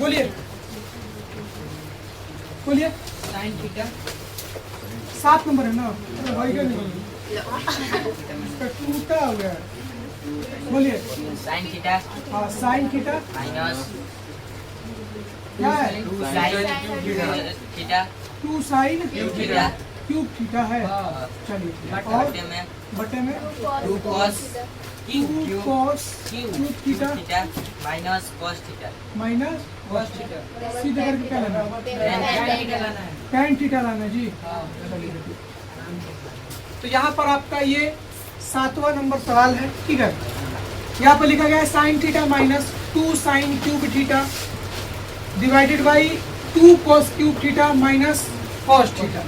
बोलिए बोलिए। Sine theta 7 number है ना, वही का नहीं इसका टूटा हो गया है। बोलिए। साइन थीटा हाँ साइन थीटा माइनस क्या है? Sine theta 2 sine theta cube theta है। चलिए और बटे में बटे में 2 cos 2 cos cube theta minus cos theta minus cos theta सीधे करके क्या लेना है? tan थीटा लाना है जी। चलिए देखिए, तो यहाँ पर आपका ये 7वां नंबर सवाल है, ठीक है। यहाँ पर लिखा गया है sine theta minus 2 sine cube theta divided by 2 cos cube theta minus cos theta.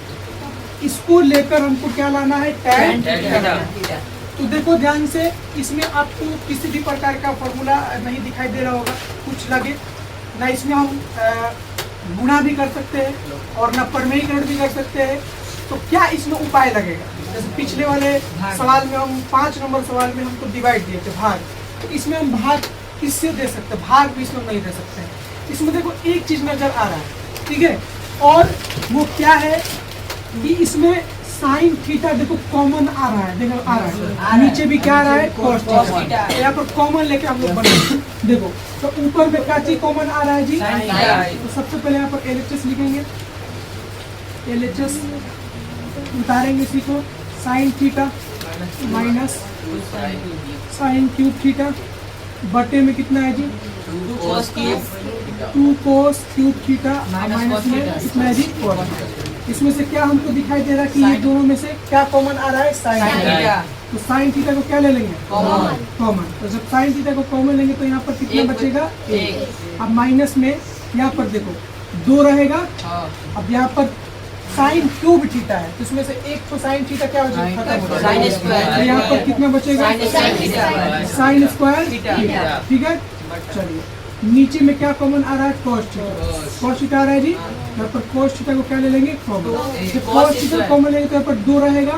इसको लेकर हमको क्या लाना है? tan theta. तो देखो ध्यान से, इसमें आपको किसी भी प्रकार का फॉर्मूला नहीं दिखाई दे रहा होगा, कुछ लगे ना। इसमें हम गुणा भी कर सकते हैं और ना परमेयीकरण भी कर सकते हैं। तो क्या इसमें उपाय लगेगा? जैसे पिछले वाले सवाल में हम 5 नंबर सवाल में हमको डिवाइड दिए थे भाग, तो इसमें हम भाग किससे दे सकते हैं? भाग भी इसमें नहीं दे सकते हैं। इसमें देखो एक चीज नजर आ रहा है, ठीक है, और वो क्या है कि इसमें साइन थीटा देखो कॉमन आ रहा है, देखो आ रहा है, नीचे भी क्या आ रहा है? cos theta. यहाँ पर कॉमन लेके हम लोग बने देखो, तो ऊपर में क्या चीज कॉमन आ रहा है जी? तो सबसे पहले यहाँ पर LHS लिखेंगे, LHS उतारेंगे इसी को, sine theta minus sine cube theta बटे में कितना है जी? 2 cos क्यूब थीटा माइनस में कितना है जी? cos। इसमें से क्या हमको दिखाई दे रहा है कि ये दोनों में से क्या कॉमन आ रहा है? Sine theta. तो साइन थीटा को क्या ले लेंगे? कॉमन। तो जब साइन थीटा को कॉमन लेंगे तो यहाँ पर कितना बचेगा? 1। अब माइनस में यहाँ पर देखो 2 रहेगा। अब यहाँ पर साइन क्यूब थीटा है, तो इसमें से एक तो साइन थीटा क्या हो जाएगा? खत्म हो जाएगा। तो यहाँ पर कितना बचेगा? साइन स्क्वायर थीटा, ठीक है। चलिए नीचे में क्या कॉमन आ रहा है? cos theta. cos थीटा आ रहा है जी, यहाँ पर cos थीटा को क्या ले लेंगे? कॉमन। cos थीटा कॉमन लेंगे तो यहाँ पर 2 रहेगा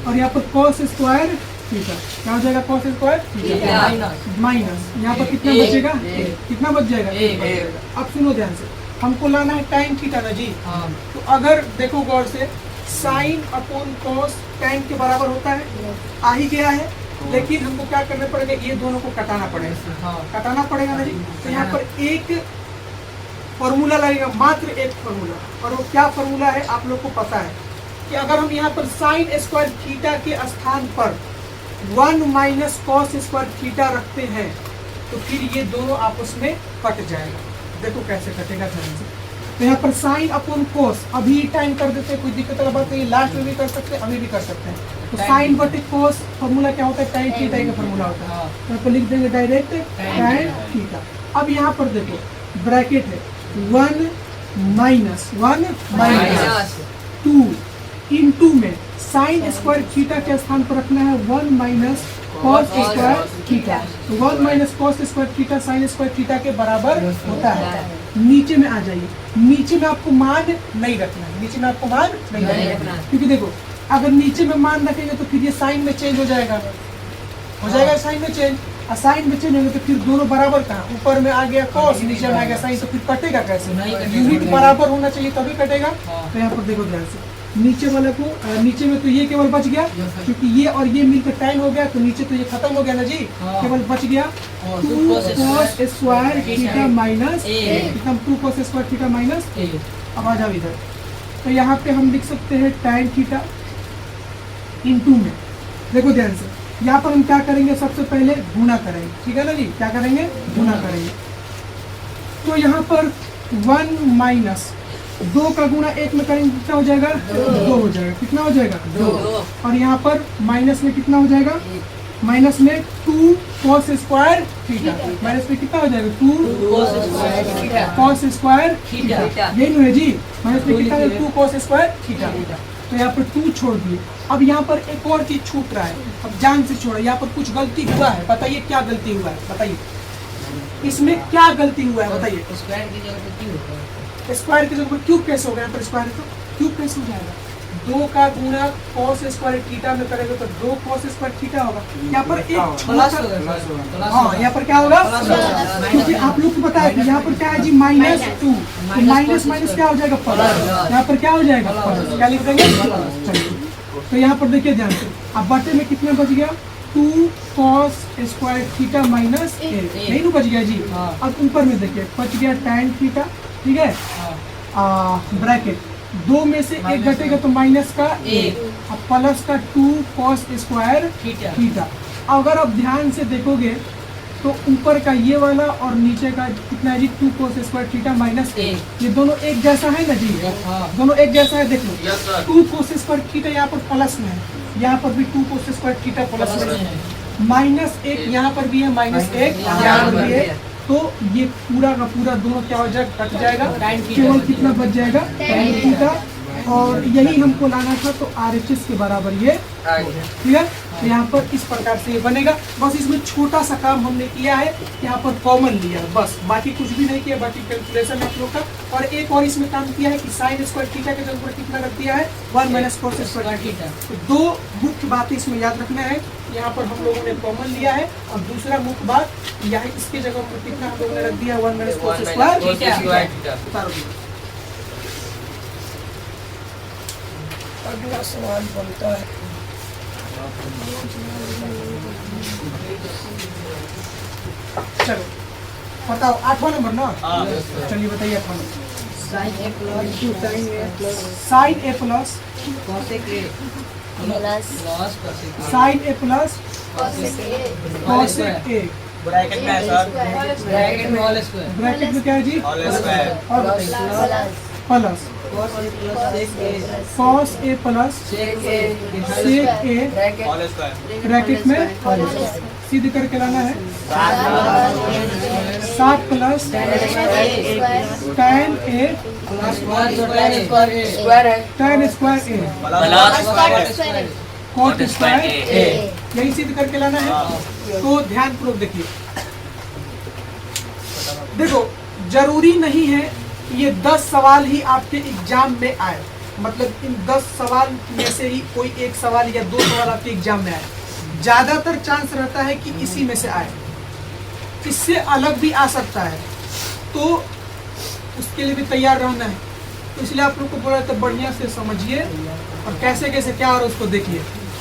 और यहाँ पर cos स्क्वायर थीटा क्या हो जाएगा? cos स्क्वायर थीटा माइनस यहाँ पर कितना बचेगा? कितना बच जाएगा? अब सुनो ध्यान से, हमको लाना है tan थीटा ना जी। तो अगर देखो गौर से, साइन अपॉन cos tan के बराबर होता है, आ ही गया है, लेकिन हमको क्या करना पड़ेगा? ये दोनों को कटाना पड़ेगा, कटाना पड़ेगा ना जी। तो यहाँ पर एक फॉर्मूला लगेगा, मात्र एक फॉर्मूला, और वो क्या फॉर्मूला है आप लोग को पता है कि अगर हम यहाँ पर साइन स्क्वायर थीटा के स्थान पर 1 माइनस कॉस स्क्वायर थीटा रखते हैं तो फिर ये दोनों आपस में कट जाएगा। देखो कैसे कटेगा ध्यान से। तो यहाँ पर साइन अपॉन कोस अभी टाइम कर देते हैं, कोई दिक्कत का बात नहीं, लास्ट में भी कर सकते हैं, अभी भी कर सकते हैं। तो साइन बटे कोस फॉर्मूला क्या होता है? tan थीटा का फॉर्मूला होता है। तो यहाँ पर लिख देंगे डायरेक्ट tan थीटा। अब यहाँ पर देखो ब्रैकेट है 1 माइनस 2 इंटू में साइन स्क्वायर थीटा के स्थान पर रखना है 1 माइनस कॉस स्क्वायर थीटा। तो 1 minus cos square theta sine square theta के बराबर होता है। नीचे में आ जाइए, नीचे में आपको मान नहीं रखना है, नीचे में आपको मान नहीं रखना है, क्योंकि देखो अगर नीचे में मान रखेंगे तो फिर ये साइन में चेंज हो जाएगा साइन में चेंज, और साइन में चेंज होंगे तो फिर दोनों बराबर कहाँ? ऊपर में आ गया कॉस, नीचे में आ गया साइन, तो फिर कटेगा कैसे? यूनिट बराबर होना चाहिए तभी कटेगा। तो यहाँ पर देखो ध्यान से, नीचे वाले को नीचे में तो ये केवल बच गया, क्योंकि ये और ये मिलकर tan हो गया, तो नीचे तो ये खत्म हो गया ना जी, केवल बच गया 2 cos square theta minus 2 cos square theta minus. अब आ जाओ इधर, तो यहाँ पे हम लिख सकते हैं tan थीटा इंटू में, देखो ध्यान से, यहाँ पर हम क्या करेंगे? सबसे पहले गुणा करेंगे, ठीक है ना जी। क्या करेंगे? गुणा करेंगे। तो यहाँ पर 1 माइनस 2 का गुणा 1 में करेंगे कितना हो जाएगा? 2 हो जाएगा। कितना हो जाएगा? 2। और यहाँ पर माइनस में कितना हो जाएगा? माइनस में 2 cos स्क्वायर थीटा, माइनस में कितना हो जाएगा? 2 cos स्क्वायर थीटा, यही नहीं है जी। माइनस में कितना है? 2 cos स्क्वायर थीटा। तो यहाँ पर 2 छोड़ दिए। अब यहाँ पर एक और चीज छूट रहा है, अब जान से छोड़ा, यहाँ पर कुछ गलती हुआ है, बताइए क्या गलती हुआ है? बताइए इसमें क्या गलती हुआ है? बताइए। स्क्वायर की जगह पे क्यूब होता है। स्क्वायर की जगह पर क्यूब कैसे हो गया? पर स्क्वायर तो क्यूब कैसे हो जाएगा? 2 का गुणा cos स्क्वायर थीटा में करेंगे तो 2 cos स्क्वायर थीटा होगा। यहाँ पर एक प्लस हाँ यहाँ पर क्या होगा, क्योंकि आप लोग को पता है कि यहाँ पर क्या है जी -2, तो माइनस माइनस क्या हो जाएगा प्लस, यहाँ पर क्या हो जाएगा प्लस, क्या लिख देंगे। चलिए तो यहाँ पर देखिए ध्यान से, अब बटे में कितना बच गया 2 cos square theta minus a, नहीं ना बच गया जी। अब ऊपर में देखिए बच गया tan थीटा, ठीक है, ब्रैकेट 2 में से 1 घटेगा तो माइनस का 1, अब प्लस का 2 cos स्क्वायर थीटा। अगर आप ध्यान से देखोगे तो ऊपर का ये वाला और नीचे का कितना है जी 2 cos स्क्वायर थीटा माइनस 1, ये दोनों एक जैसा है ना जी, दोनों एक जैसा है। देख लो 2 cos स्क्वायर थीटा यहाँ पर प्लस में है, यहाँ पर भी 2 cos स्क्वायर थीटा प्लस में है, -1 यहाँ पर भी है, -1 यहाँ पर भी है, तो ये पूरा का पूरा दोनों क्या हो जाएगा, कट जाएगा, केवल कितना बच जाएगा tan थीटा, और यही हमको लाना था तो RHS के बराबर ये, ठीक है। तो यहाँ पर इस प्रकार से ये बनेगा। बस इसमें छोटा सा काम हमने किया है, यहाँ पर कॉमन लिया है बस, बाकी कुछ भी नहीं किया, बाकी कैलकुलेशन आप लोग का। और एक और इसमें काम किया है कि साइन स्क्वायर थीटा के जगह पर कितना रख दिया है 1 - cos स्क्वायर थीटा। तो 2 मुख्य बातें इसमें याद रखना है, यहाँ पर हम लोगों ने कॉमन लिया है, और दूसरा मुख्य बात यहाँ इसके जगह पर कितना हम लोगों ने रख दिया 1 - cos स्क्वायर थीटा। उतारो। अगला सवाल बनता है, चलो बताओ 8वां नंबर ना, चलिए बताइए 8वां नंबर। Sine A plus sine A plus cosec A, bracket में है सर, ब्रैकेट में क्या है जी plus cos a plus sec a ब्रैकेट में सीधे करके लाना है 7 plus tan a tan square a cot square a, यही सिद्ध करके लाना है। तो ध्यान पूर्वक देखिए, देखो जरूरी नहीं है ये 10 सवाल ही आपके एग्जाम में आए, मतलब इन 10 सवाल में से ही कोई एक सवाल या 2 सवाल आपके एग्जाम में आए, ज्यादातर चांस रहता है कि इसी में से आए, इससे अलग भी आ सकता है, तो उसके लिए भी तैयार रहना है। तो इसलिए आप लोग को बोला तो बढ़िया से समझिए और कैसे कैसे क्या हो रहा है उसको देखिए,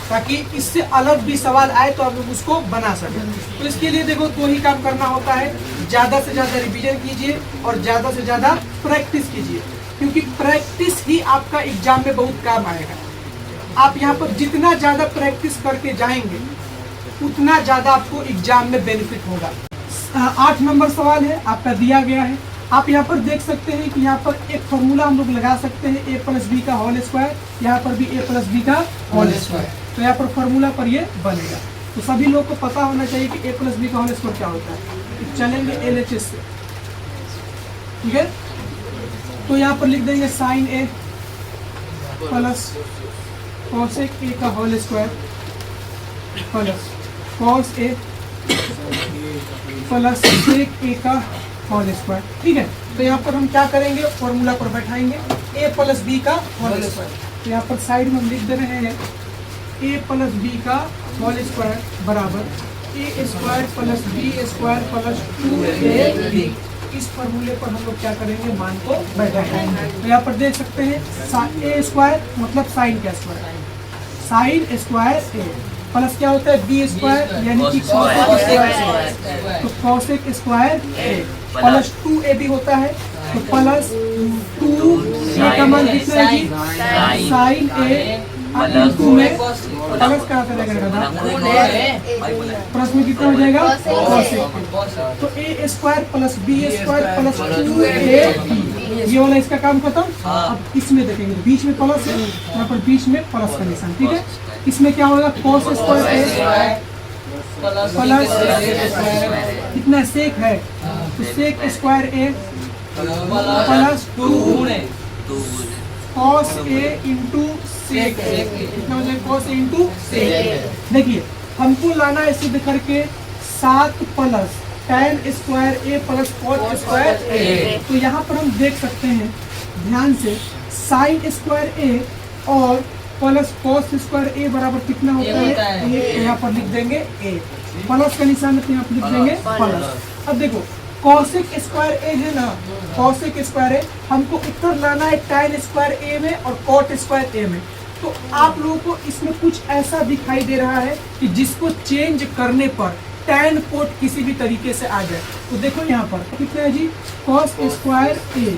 ताकि इससे अलग भी सवाल आए तो आप लोग उसको बना सकें। तो इसके लिए देखो 2 ही काम करना होता है, ज़्यादा से ज़्यादा रिवीजन कीजिए और ज़्यादा से ज़्यादा प्रैक्टिस कीजिए, क्योंकि प्रैक्टिस ही आपका एग्जाम में बहुत काम आएगा। आप यहाँ पर जितना ज़्यादा प्रैक्टिस करके जाएंगे उतना ज़्यादा आपको एग्जाम में बेनिफिट होगा। 8 नंबर सवाल है आपका दिया गया है, आप यहाँ पर देख सकते हैं कि यहाँ पर एक फॉर्मूला हम लोग लगा सकते हैं a + b का होल स्क्वायर, यहाँ पर भी a + b का होल स्क्वायर, तो यहाँ पर फॉर्मूला पर ये बनेगा। तो सभी लोग को पता होना चाहिए कि a + b का होल स्क्वायर क्या होता है। तो चलेंगे LHS से, ठीक है। तो यहाँ पर लिख देंगे sine a plus cosec a का whole square plus cos a plus sec a का होल स्क्वायर, ठीक है। तो यहाँ पर हम क्या करेंगे, फॉर्मूला पर बैठाएंगे a + b का होल स्क्वायर। तो यहाँ पर साइड में हम लिख दे रहे हैं a + b का होल स्क्वायर बराबर a square plus b square plus 2ab। इस फॉर्मूले पर हम लोग क्या करेंगे, मान को बैठाएंगे। तो यहाँ पर देख सकते हैं a स्क्वायर मतलब साइन का square, sine square a plus क्या होता है b स्क्वायर यानी कि कॉसेक स्क्वायर, तो cosec square a plus 2ab होता है, तो प्लस 2 का मान कितना है जी साइन a इंटू में प्लस का आता रहेगा प्लस में कितना हो जाएगा कॉसेक, तो a square plus b square plus 2ab, ये वाला इसका काम खत्म। अब इसमें देखेंगे बीच में प्लस है, यहाँ पर बीच में प्लस का निशान, ठीक है। इसमें क्या होगा cos स्क्वायर a प्लस कितना सेक है, तो sec square a plus 2 cos a into sec a, कितना हो जाएगा cos a इंटू सेक। देखिए हमको लाना है सिद्ध करके 7 plus tan square a plus cos square a। तो यहाँ पर हम देख सकते हैं ध्यान से साइन स्क्वायर a और प्लस कॉस स्क्वायर ए बराबर कितना होता है? ए। यहाँ पर लिख देंगे ए, प्लस का निशान है तो यहाँ पर लिख देंगे प्लस। अब देखो कॉसेक स्क्वायर ए है ना, कॉसेक स्क्वायर ए, हमको उत्तर लाना है tan स्क्वायर ए में और कॉट स्क्वायर ए में। तो आप लोगों को इसमें कुछ ऐसा दिखाई दे रहा है कि जिसको चेंज करने पर tan कोट किसी भी तरीके से आ जाए। तो देखो यहाँ पर कितना है जी, कॉस स्क्वायर ए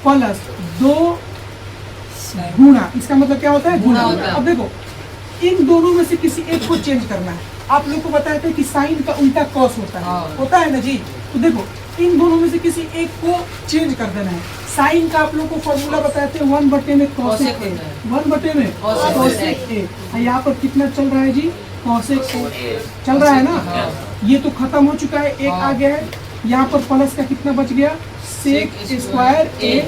प्लस 2 गुणा, इसका मतलब क्या होता है? गुणा। अब देखो इन दोनों में से किसी एक को चेंज करना है। आप लोग को बताया था कि साइन का उल्टा कॉस होता है, होता है ना जी। तो देखो इन दोनों में से किसी एक को चेंज कर देना है। साइन का आप लोग को फॉर्मूला बताए थे 1/में कॉसेक ए, 1/में कॉसेक ए। यहाँ पर कितना चल रहा है जी? कॉसेक ए चल रहा है ना। ये तो खत्म हो चुका है, एक आ गया है। यहाँ पर प्लस का कितना बच गया? सेक स्क्वायर ए।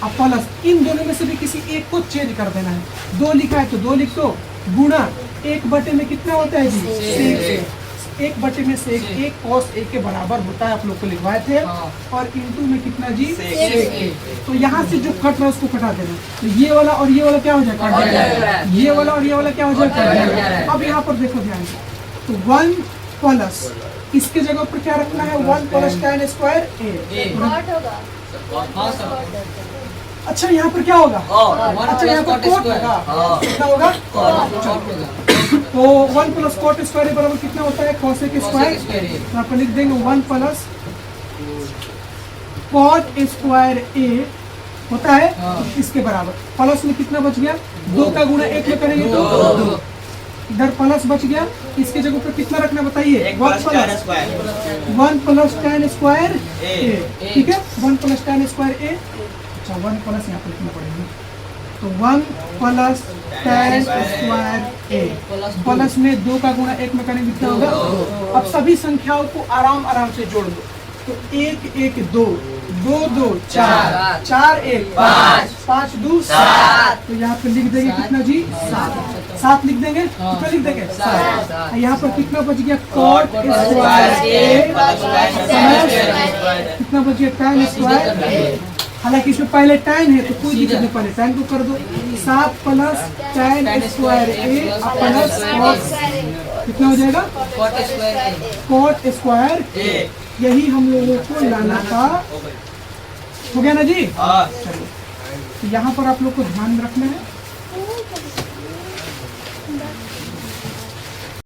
अब प्लस इन दोनों में से भी किसी एक को चेंज कर देना है। 2 लिखा है तो 2 लिख दो, गुणा 1/में में कितना होता है जी? सेक ए। 1/में सेक ए कॉस ए के बराबर होता है, आप लोग को लिखवाए थे। और इंटू में कितना जी? सेक ए। तो यहाँ से जो कट रहा है उसको कटा देना। तो ये वाला और ये वाला क्या हो जाएगा? कट जाएगा। ये वाला और ये वाला क्या हो जाएगा? कट जाएगा। अब यहाँ पर देखो ध्यान से, तो 1 प्लस इसके जगह पर क्या रखना है? 1 प्लस tan स्क्वायर ए। अच्छा यहाँ पर क्या होगा? अच्छा यहाँ पर कोट होगा, कितना होगा? तो 1 प्लस कोट स्क्वायर बराबर कितना होता है? Cosec square. तो यहाँ पर लिख देंगे 1 प्लस कॉट स्क्वायर ए होता है इसके बराबर। प्लस में कितना बच गया? 2 का गुणा 1 में करेंगे तो 2। इधर प्लस बच गया, इसके जगह पर कितना रखना बताइए? 1 प्लस tan स्क्वायर ए। ठीक है, 1 प्लस tan स्क्वायर ए। अच्छा 1 प्लस यहाँ पर लिखना पड़ेगा, तो 1 प्लस tan स्क्वायर ए। प्लस में 2 का गुणा 1 में करेंगे कितना होगा? अब सभी संख्याओं को आराम आराम से जोड़ दो। तो 1 1 2, 2 2 4, 4 1 5, 5 2 7। तो यहाँ पर लिख देंगे कितना जी? 7 लिख देंगे। कितना लिख देंगे? 7। यहाँ पर कितना बच गया? कॉट स्क्वायर ए कितना बच गया? tan स्क्वायर ए। हालांकि इसमें पहले tan है तो कोई दिक्कत नहीं, पहले tan को कर दो। 7 प्लस tan स्क्वायर ए प्लस कॉट, कितना हो जाएगा? कॉट स्क्वायर ए। यही हम लोगों को लाना था। हो गया ना जी? चलो, तो यहाँ पर आप लोग को ध्यान रखना है